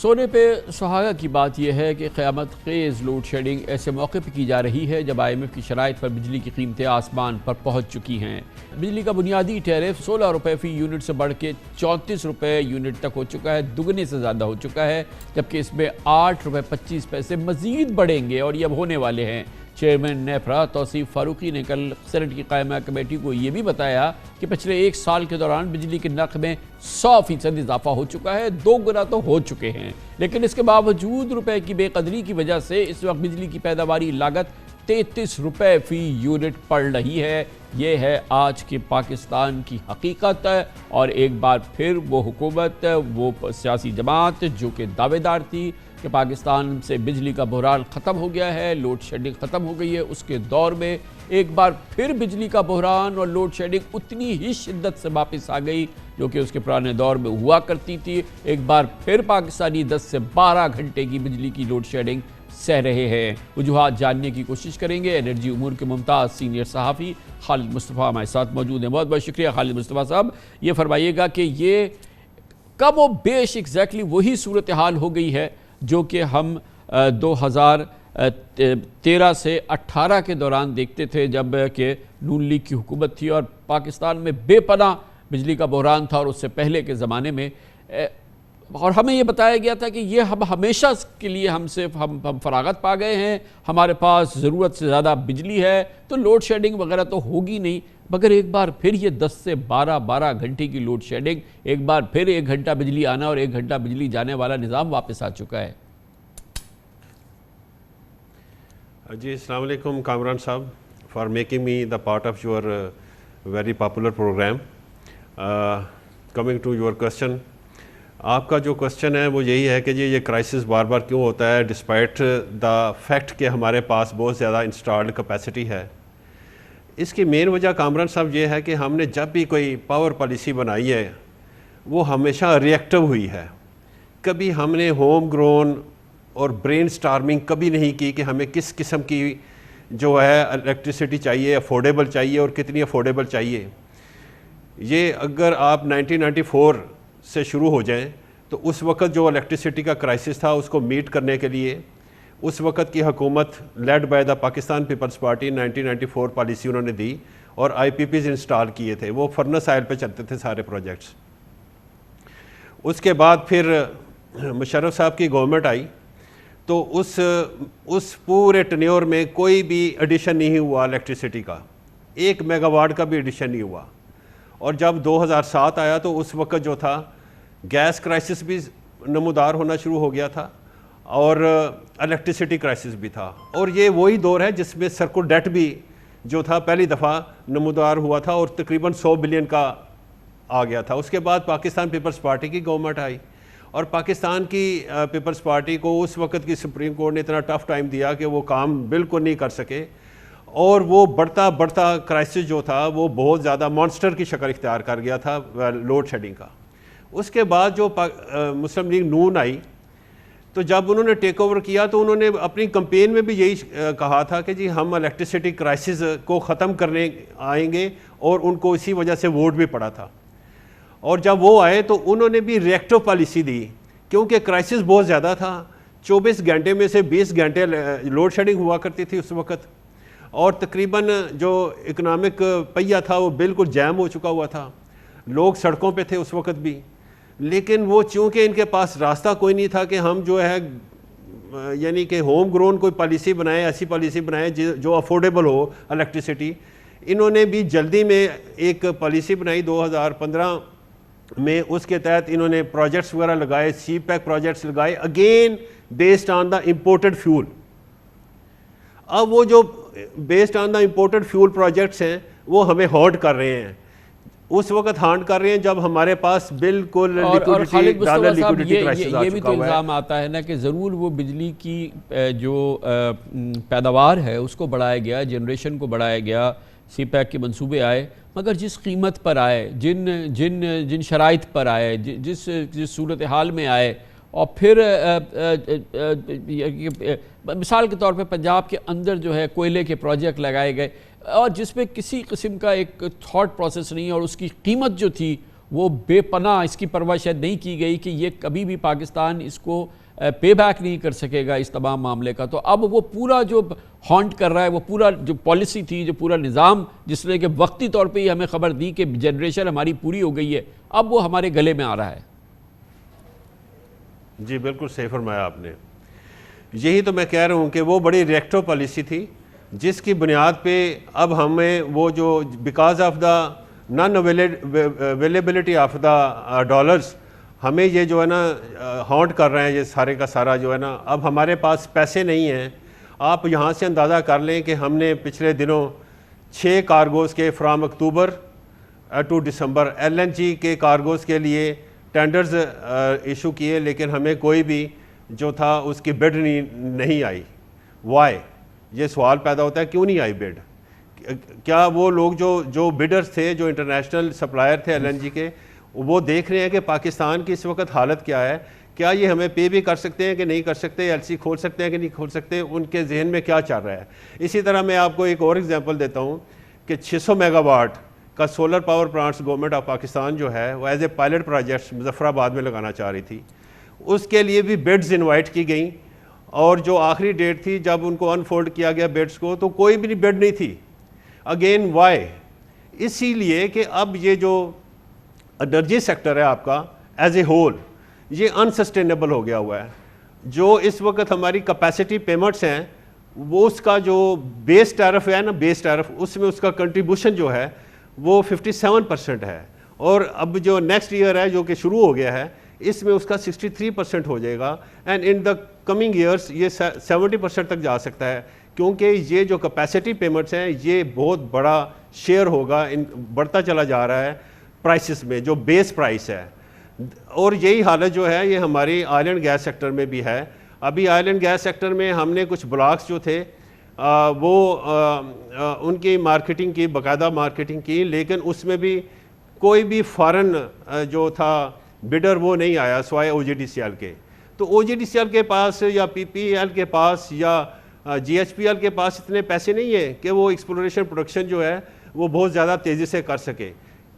سونے پہ سہاگا کی بات یہ ہے کہ قیامت خیز لوڈ شیڈنگ ایسے موقع پہ کی جا رہی ہے جب IMF کی شرائط پر بجلی کی قیمتیں آسمان پر پہنچ چکی ہیں۔ بجلی کا بنیادی ٹیرف 16 روپے فی یونٹ سے بڑھ کے 34 روپے یونٹ تک ہو چکا ہے، دگنے سے زیادہ ہو چکا ہے، جبکہ اس میں 8 روپے 25 پیسے مزید بڑھیں گے اور یہ اب ہونے والے ہیں۔ چیئرمین نیپرا توصیف فاروقی نے کل سینٹ کی قائمہ کمیٹی کو یہ بھی بتایا کہ پچھلے ایک سال کے دوران بجلی کے نرخ میں 100% اضافہ ہو چکا ہے، 2 گنا تو ہو چکے ہیں، لیکن اس کے باوجود روپے کی بے قدری کی وجہ سے اس وقت بجلی کی پیداواری لاگت 33 روپے فی یونٹ پڑ رہی ہے۔ یہ ہے آج کے پاکستان کی حقیقت، اور ایک بار پھر وہ حکومت، وہ سیاسی جماعت جو کہ دعوے دار تھی کہ پاکستان سے بجلی کا بحران ختم ہو گیا ہے، لوڈ شیڈنگ ختم ہو گئی ہے، اس کے دور میں ایک بار پھر بجلی کا بحران اور لوڈ شیڈنگ اتنی ہی شدت سے واپس آ گئی جو کہ اس کے پرانے دور میں ہوا کرتی تھی۔ ایک بار پھر پاکستانی 10 سے 12 گھنٹے کی بجلی کی لوڈ شیڈنگ سہ رہے ہیں۔ وجوہات جاننے کی کوشش کریں گے۔ انرجی امور کے ممتاز سینئر صحافی خالد مصطفیٰ ہمارے ساتھ موجود ہیں۔ بہت بہت شکریہ خالد مصطفیٰ صاحب۔ یہ فرمائیے گا کہ یہ کم و بیش ایگزیکٹلی وہی صورتحال ہو گئی ہے جو کہ ہم 2013 سے 18 کے دوران دیکھتے تھے، جب کہ نون لیگ کی حکومت تھی اور پاکستان میں بے پناہ بجلی کا بحران تھا، اور اس سے پہلے کے زمانے میں، اور ہمیں یہ بتایا گیا تھا کہ یہ ہم ہمیشہ کے لیے ہم فراغت پا گئے ہیں، ہمارے پاس ضرورت سے زیادہ بجلی ہے تو لوڈ شیڈنگ وغیرہ تو ہوگی نہیں، مگر ایک بار پھر یہ 10 سے 12 گھنٹے کی لوڈ شیڈنگ، ایک بار پھر 1 گھنٹہ بجلی آنا اور 1 گھنٹہ بجلی جانے والا نظام واپس آ چکا ہے۔ جی السلام علیکم Kamran sahab, for making me the part of your very popular program. Coming to your question, آپ کا جو کوسچن ہے وہ یہی ہے کہ جی یہ کرائسس بار بار کیوں ہوتا ہے ڈسپائٹ دا فیکٹ کہ ہمارے پاس بہت زیادہ انسٹالڈ کیپیسٹی ہے۔ اس کی مین وجہ کامران صاحب یہ ہے کہ ہم نے جب بھی کوئی پاور پالیسی بنائی ہے وہ ہمیشہ ریئیکٹیو ہوئی ہے۔ کبھی ہم نے ہوم گرون اور برین سٹارمنگ کبھی نہیں کی کہ ہمیں کس قسم کی جو ہے الیکٹریسٹی چاہیے، افورڈیبل چاہیے اور کتنی افورڈیبل چاہیے۔ یہ اگر آپ 1994 سے شروع ہو جائیں تو اس وقت جو الیکٹریسٹی کا کرائسس تھا اس کو میٹ کرنے کے لیے اس وقت کی حکومت lead by the Pakistan Peoples Party 1994 policy انہوں نے دی اور IPPs انسٹال کیے تھے۔ وہ فرنس آئل پہ چلتے تھے سارے پروجیکٹس۔ اس کے بعد پھر مشرف صاحب کی گورنمنٹ آئی تو اس پورے ٹنیور میں کوئی بھی ایڈیشن نہیں ہوا الیکٹریسٹی کا، 1 میگا واٹ کا بھی ایڈیشن نہیں ہوا۔ اور جب 2007 آیا تو اس وقت جو تھا گیس کرائسس بھی نمودار ہونا شروع ہو گیا تھا اور الیکٹریسٹی کرائسس بھی تھا، اور یہ وہی دور ہے جس میں سرکل ڈیٹ بھی جو تھا پہلی دفعہ نمودار ہوا تھا اور تقریباً 100 بلین کا آ گیا تھا۔ اس کے بعد پاکستان پیپلز پارٹی کی گورنمنٹ آئی اور پاکستان کی پیپلز پارٹی کو اس وقت کی سپریم کورٹ نے اتنا ٹف ٹائم دیا کہ وہ کام بالکل نہیں کر سکے، اور وہ بڑھتا کرائسس جو تھا وہ بہت زیادہ مانسٹر کی شکل اختیار کر گیا تھا لوڈ شیڈنگ کا۔ اس کے بعد جو مسلم لیگ نون آئی تو جب انہوں نے ٹیک اوور کیا تو انہوں نے اپنی کمپین میں بھی یہی کہا تھا کہ جی ہم الیکٹریسٹی کرائسس کو ختم کرنے آئیں گے، اور ان کو اسی وجہ سے ووٹ بھی پڑا تھا۔ اور جب وہ آئے تو انہوں نے بھی ریئیکٹیو پالیسی دی، کیونکہ کرائسس بہت زیادہ تھا، 24 گھنٹے میں سے 20 گھنٹے لوڈ شیڈنگ ہوا کرتی تھی اس وقت، اور تقریباً جو اکنامک پہیہ تھا وہ بالکل جیم ہو چکا ہوا تھا، لوگ سڑکوں پہ تھے اس وقت بھی۔ لیکن وہ چونکہ ان کے پاس راستہ کوئی نہیں تھا کہ ہم جو ہے یعنی کہ ہوم گرون کوئی پالیسی بنائے، ایسی پالیسی بنائے جو افورڈیبل ہو الیکٹریسٹی، انہوں نے بھی جلدی میں ایک پالیسی بنائی 2015 میں۔ اس کے تحت انہوں نے پروجیکٹس وغیرہ لگائے، سی پیک پروجیکٹس لگائے، again based on the imported fuel. اب وہ جو based on the imported fuel projects ہیں وہ ہمیں ہانٹ کر رہے ہیں، اس وقت ہانٹ کر رہے ہیں جب ہمارے پاس بالکل لیکوڈیٹی کرائسس آ چکا ہوا ہے۔ یہ بھی تو الزام آتا ہے نا کہ ضرور وہ بجلی کی جو پیداوار ہے اس کو بڑھایا گیا، جنریشن کو بڑھایا گیا، سی پیک کے منصوبے آئے، مگر جس قیمت پر آئے، جن شرائط پر آئے، جس صورتحال میں آئے، اور پھر مثال کے طور پہ پنجاب کے اندر جو ہے کوئلے کے پروجیکٹ لگائے گئے، اور جس میں کسی قسم کا ایک تھاٹ پروسیس نہیں، اور اس کی قیمت جو تھی وہ بے پناہ اس کی پرواہ شاید نہیں کی گئی کہ یہ کبھی بھی پاکستان اس کو پے بیک نہیں کر سکے گا اس تمام معاملے کا. تو اب وہ پورا جو ہانٹ کر رہا ہے، وہ پورا جو پالیسی تھی، جو پورا نظام جس نے کہ وقتی طور پہ ہی ہمیں خبر دی کہ جنریشن ہماری پوری ہو گئی ہے، اب وہ ہمارے گلے میں آ رہا ہے. جی بالکل صحیح فرمایا آپ نے. یہی تو میں کہہ رہا ہوں کہ وہ بڑی ریئیکٹو پالیسی تھی جس کی بنیاد پہ اب ہمیں وہ جو because of the non availability of the dollars ہمیں یہ جو ہے نا ہانٹ کر رہے ہیں یہ سارے کا سارا جو ہے نا. اب ہمارے پاس پیسے نہیں ہیں. آپ یہاں سے اندازہ کر لیں کہ ہم نے پچھلے دنوں 6 کارگوز کے from October two December LNG کے کارگوز کے لیے ٹینڈرز ایشو کیے، لیکن ہمیں کوئی بھی جو تھا اس کی بڈ نہیں آئی. وائی؟ یہ سوال پیدا ہوتا ہے کیوں نہیں آئی بڈ؟ کیا وہ لوگ جو بڈرز تھے، جو انٹرنیشنل سپلائر تھے LNG کے، وہ دیکھ رہے ہیں کہ پاکستان کی اس وقت حالت کیا ہے؟ کیا یہ ہمیں پے بھی کر سکتے ہیں کہ نہیں کر سکتے؟ LC کھول سکتے ہیں کہ نہیں کھول سکتے؟ ان کے ذہن میں کیا چل رہا ہے؟ اسی طرح میں آپ کو ایک اور ایگزامپل دیتا ہوں کہ 600 میگا واٹ کا solar power plants government of Pakistan جو ہے وہ as a pilot project Muzaffar آباد میں لگانا چاہ رہی تھی. اس کے لیے بھی بڈز انوائٹ کی گئیں، اور جو آخری ڈیٹ تھی جب ان کو انفولڈ کیا گیا بڈز کو تو کوئی بھی بڈ نہیں تھی. Again why? اسی لیے کہ اب یہ جو انرجی سیکٹر ہے آپ کا ایز اے ہول یہ انسسٹینیبل ہو گیا ہوا ہے. جو اس وقت ہماری کیپیسٹی پیمنٹس ہیں وہ اس کا جو بیس ٹیرف ہے نا، بیس ٹیرف، اس میں اس کا کنٹریبیوشن جو ہے وہ 57% ہے، اور اب جو نیکسٹ ایئر ہے جو کہ شروع ہو گیا ہے اس میں اس کا 63% ہو جائے گا، and in the coming years یہ 70% تک جا سکتا ہے، کیونکہ یہ جو کیپیسٹی پیمنٹس ہیں یہ بہت بڑا شیئر ہوگا، بڑھتا چلا جا رہا ہے پرائسز میں، جو بیس پرائس ہے. اور یہی حالت جو ہے یہ ہماری آئل اینڈ گیس سیکٹر میں بھی ہے. ابھی آئل اینڈ گیس سیکٹر میں ہم نے کچھ بلاکس جو تھے وہ ان کی مارکیٹنگ کی، باقاعدہ مارکیٹنگ کی، لیکن اس میں بھی کوئی بھی فارن جو تھا بڈر وہ نہیں آیا سوائے OGDCL کے. تو OGDCL کے پاس یا PPL کے پاس یا GHPL کے پاس اتنے پیسے نہیں ہیں کہ وہ ایکسپلوریشن پروڈکشن جو ہے وہ بہت زیادہ تیزی سے کر سکے،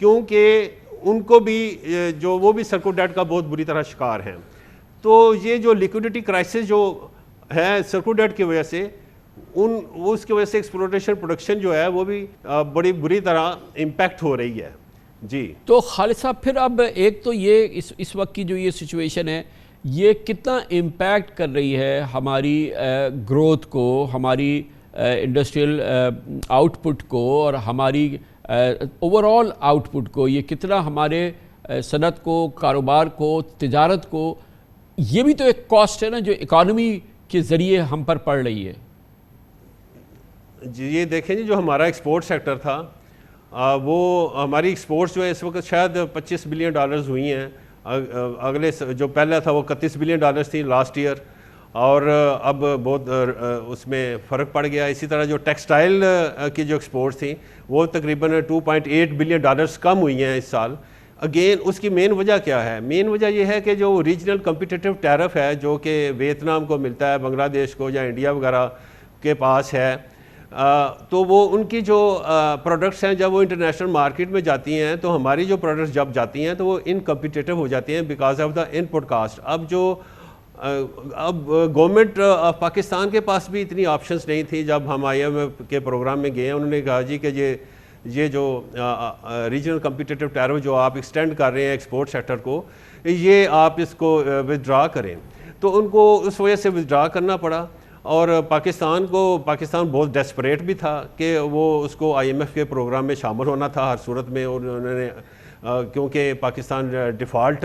کیونکہ ان کو بھی جو وہ بھی سرکو ڈیٹ کا بہت بری طرح شکار ہیں. تو یہ جو لیکوڈیٹی کرائسس جو ہے سرکو ڈیٹ کی وجہ سے اس کی وجہ سے ایکسپلوریشن پروڈکشن جو ہے وہ بھی بڑی بری طرح امپیکٹ ہو رہی ہے. جی تو خالد صاحب پھر اب ایک تو یہ اس وقت کی جو یہ سچویشن ہے یہ کتنا امپیکٹ کر رہی ہے ہماری گروتھ کو، ہماری انڈسٹریل آؤٹ پٹ کو اور ہماری اوور آل آؤٹ پٹ کو، یہ کتنا ہمارے صنعت کو، کاروبار کو، تجارت کو، یہ بھی تو ایک کاسٹ ہے نا جو اکانومی کے ذریعے ہم پر پڑ رہی ہے. جی یہ دیکھیں جی جو ہمارا ایکسپورٹ سیکٹر تھا وہ ہماری ایکسپورٹس جو ہے اس وقت شاید $25 بلین ہوئی ہیں. اگلے جو پہلا تھا وہ $31 بلین تھی لاسٹ ایئر، اور اب بہت اس میں فرق پڑ گیا. اسی طرح جو ٹیکسٹائل کی جو ایکسپورٹس تھیں وہ تقریباً $2.8 بلین کم ہوئی ہیں اس سال. اگین اس کی مین وجہ کیا ہے؟ مین وجہ یہ ہے کہ جو ریجنل کمپیٹیٹیو ٹیرف ہے جو کہ ویتنام کو ملتا ہے، بنگلہ دیش کو یا انڈیا وغیرہ کے پاس ہے، تو وہ ان کی جو پروڈکٹس ہیں جب وہ انٹرنیشنل مارکیٹ میں جاتی ہیں تو ہماری جو پروڈکٹس جب جاتی ہیں تو وہ ان کمپیٹیٹیو ہو جاتی ہیں because of the in put cost. اب گورنمنٹ آف پاکستان کے پاس بھی اتنی آپشنس نہیں تھی. جب ہم IMF کے پروگرام میں گئے ہیں انہوں نے کہا جی کہ یہ جو ریجنل کمپیٹیٹیو ٹیرف جو آپ ایکسٹینڈ کر رہے ہیں ایکسپورٹ سیکٹر کو، یہ آپ اس کو ودرا کریں. تو ان کو اس وجہ سے ودرا کرنا پڑا، اور پاکستان بہت ڈیسپریٹ بھی تھا کہ وہ اس کو IMF کے پروگرام میں شامل ہونا تھا ہر صورت میں. اور انہوں نے کیونکہ پاکستان ڈیفالٹ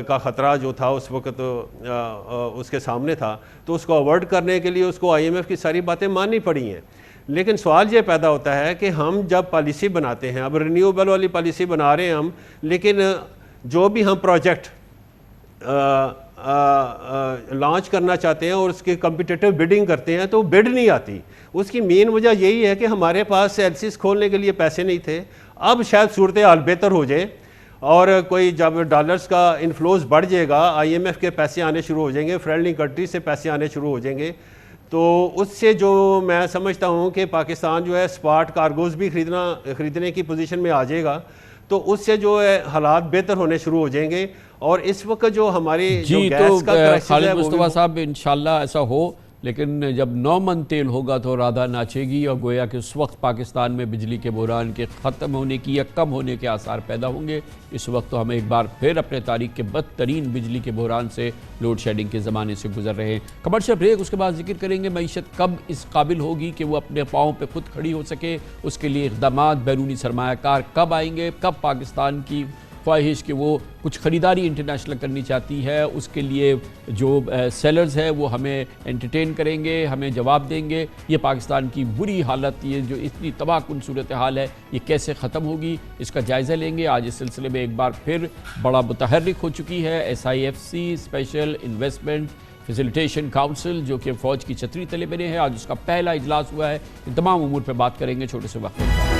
کا خطرہ جو تھا اس وقت اس کے سامنے تھا، تو اس کو اوائڈ کرنے کے لیے اس کو IMF کی ساری باتیں ماننی پڑی ہیں. لیکن سوال یہ پیدا ہوتا ہے کہ ہم جب پالیسی بناتے ہیں، اب رینیویبل والی پالیسی بنا رہے ہیں ہم، لیکن جو بھی ہم پروجیکٹ لانچ کرنا چاہتے ہیں اور اس کی کمپیٹیٹیو بڈنگ کرتے ہیں تو بڈ نہیں آتی. اس کی مین وجہ یہی ہے کہ ہمارے پاس LCs کھولنے کے لیے پیسے نہیں تھے. اب شاید صورتحال بہتر ہو جائے، اور کوئی جب ڈالرز کا انفلوز بڑھ جائے گا، IMF کے پیسے آنے شروع ہو جائیں گے، فرینڈلی کنٹری سے پیسے آنے شروع ہو جائیں گے، تو اس سے جو میں سمجھتا ہوں کہ پاکستان جو ہے اسپاٹ کارگوز بھی خریدنے کی پوزیشن میں آ جائے گا. تو اس سے جو ہے حالات بہتر ہونے شروع ہو جائیں گے. اور اس وقت جو ہماری جو جی تو گیس کا کرائسس ہے خالد وہ مصطفیٰ صاحب انشاءاللہ ایسا ہو، لیکن جب 9 من تیل ہوگا تو رادھا ناچے گی، اور گویا کہ اس وقت پاکستان میں بجلی کے بحران کے ختم ہونے کی یا کم ہونے کے آثار پیدا ہوں گے. اس وقت تو ہم ایک بار پھر اپنے تاریخ کے بدترین بجلی کے بحران سے، لوڈ شیڈنگ کے زمانے سے گزر رہے ہیں. کمرشل بریک، اس کے بعد ذکر کریں گے معیشت کب اس قابل ہوگی کہ وہ اپنے پاؤں پہ خود کھڑی ہو سکے، اس کے لیے اقدامات بیرونی سرمایہ کار کب آئیں گے، کب پاکستان کی خواہش کہ وہ کچھ خریداری انٹرنیشنل کرنی چاہتی ہے، اس کے لیے جو سیلرز ہیں وہ ہمیں انٹرٹین کریں گے، ہمیں جواب دیں گے. یہ پاکستان کی بری حالت، یہ جو اتنی تباہ کن صورتحال ہے، یہ کیسے ختم ہوگی، اس کا جائزہ لیں گے. آج اس سلسلے میں ایک بار پھر بڑا متحرک ہو چکی ہے SIFC special investment facilitation council, جو کہ فوج کی چھتری تلے بنے ہے. آج اس کا پہلا اجلاس ہوا ہے. ان تمام امور پہ بات کریں گے چھوٹے سے وقت.